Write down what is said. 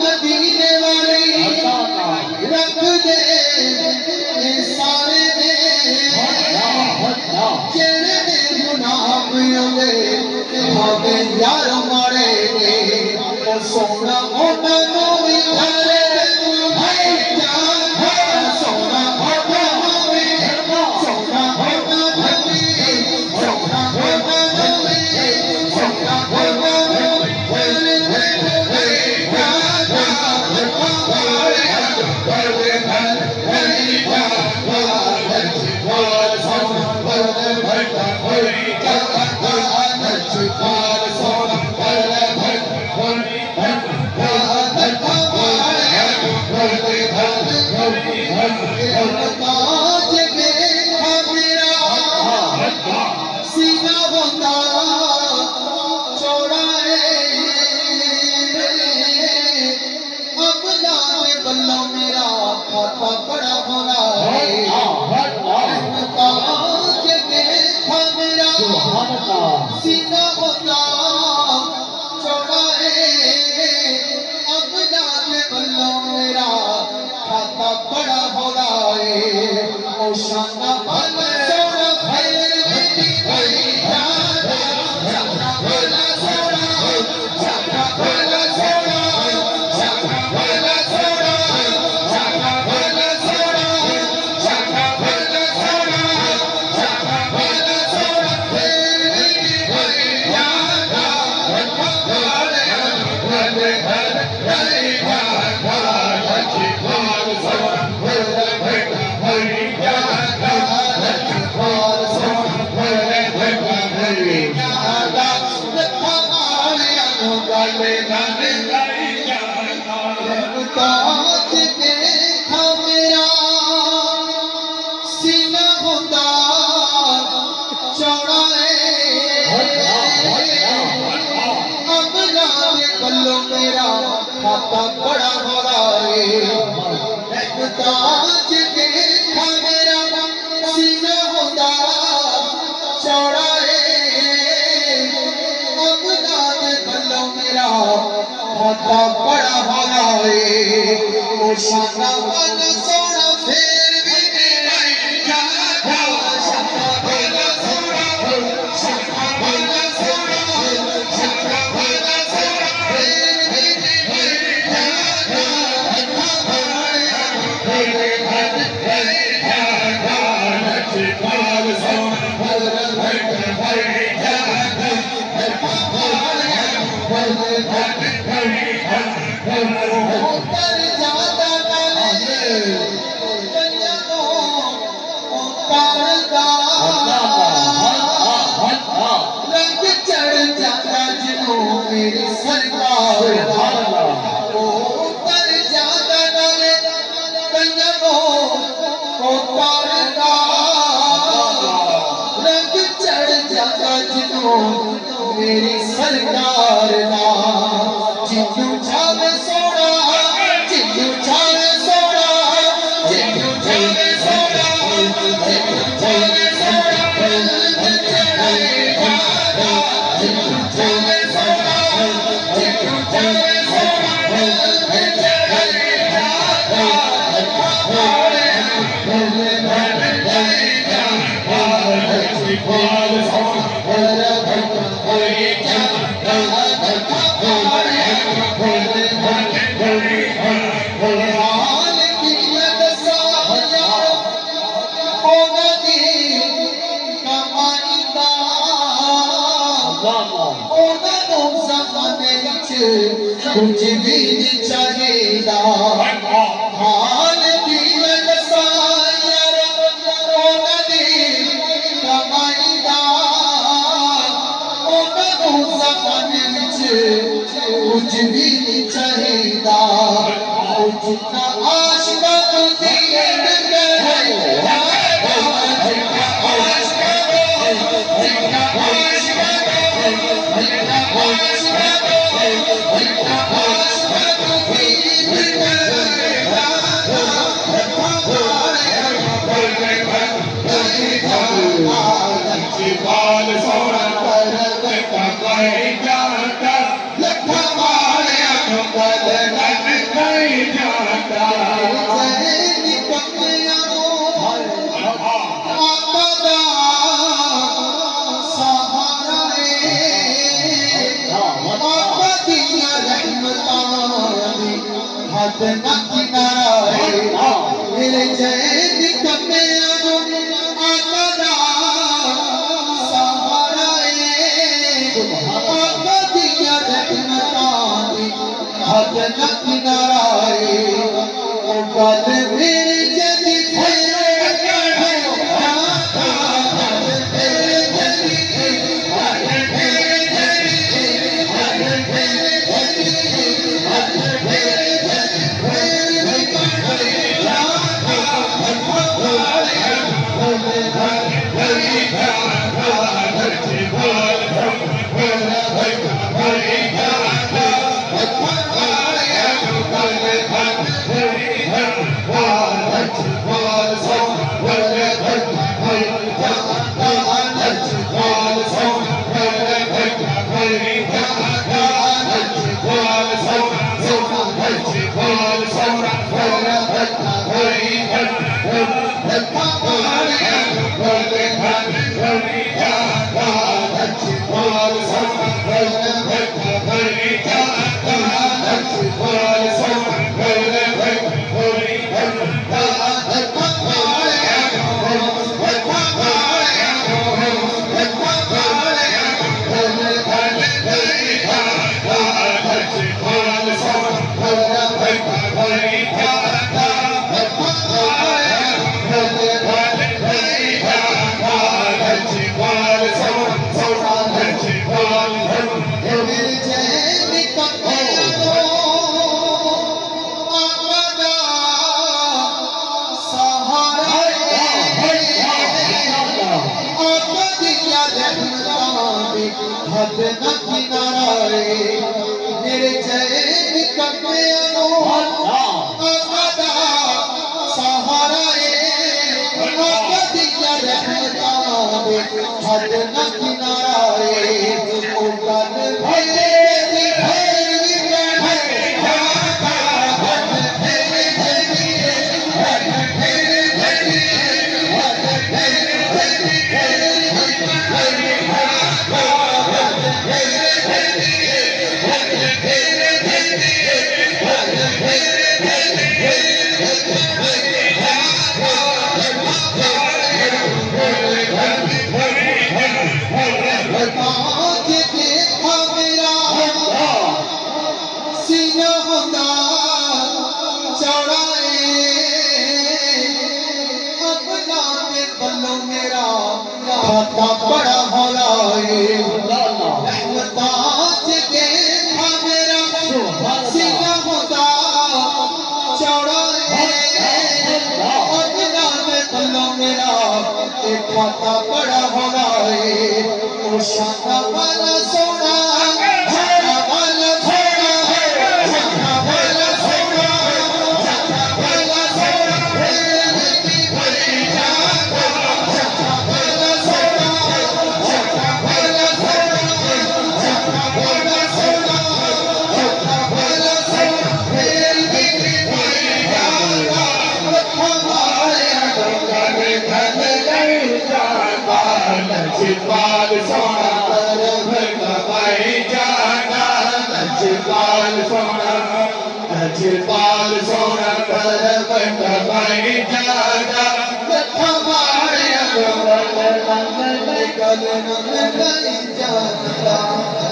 मदीने वाली रख दे सारे ने जेड़े ने गुनाह पियोगे भावे यार मारे ने सोना मोटा नोवी थारे भाई जान सोना मोटा नोवी सोना मोटा नोवी सोना मोटा नोवी सोना मोटा सीना होता चौड़ा है अब जाने बल्लो मेरा खाता बड़ा हो रहा है ओ शाना बल सोना फैल मेरी भाई जाना शाना बल सोना शाना बल सोना शाना बल सोना शाना बल सोना शाना बल सोना शाना बल सोना खाता बड़ा हो रहा है ताज देखा मेरा सीना होता चौड़ा है अब दाद बल्लो मेरा खाता बड़ा हो रहा है ओ शाना वाला सोना फेर भी मेरा जाता शाना वाला सोना शाना वाला सोना शाना वाला सोना रंग चढ़ जाता जिन्हों मेरी सरकार ऊपर जाता डाले रंग चढ़ जाता जिन्हों मेरी सरकार जिन्हों छावे सोना जिन्हों छावे सोना जिन्हों छावे सोना जिन्हों छावे सोना कुछ भी नहीं चाहिदा हाल की लसायर ओनदी कमाईदा ओनू ज़माने विच कुछ भी नहीं चाहिदा जितना आशिका तू दीन करे जितना आशिका जितना आशिका जितना आशिका हाथ ना किनारे मेरे जैन कमे आका दा सहारा आका दिया रहमतां दी हाथ ना किनारे ओ कद मेरे जदी हाथ ना किनारे मेरे जैन कमे आका दा सहारा आका दिया रहमतां दे हाथ ना किनारे ओ गल भले खाता बड़ा भला रहमतां के मेरा सीना होता चौड़ा अपना में बल्लो मेरा खाता बड़ा भला ओ शाना वाला सोना लजपाल सोना तरफ कमाई जाना लजपाल सोना तरफ कमाई जाना हमारे निकल नहीं जाता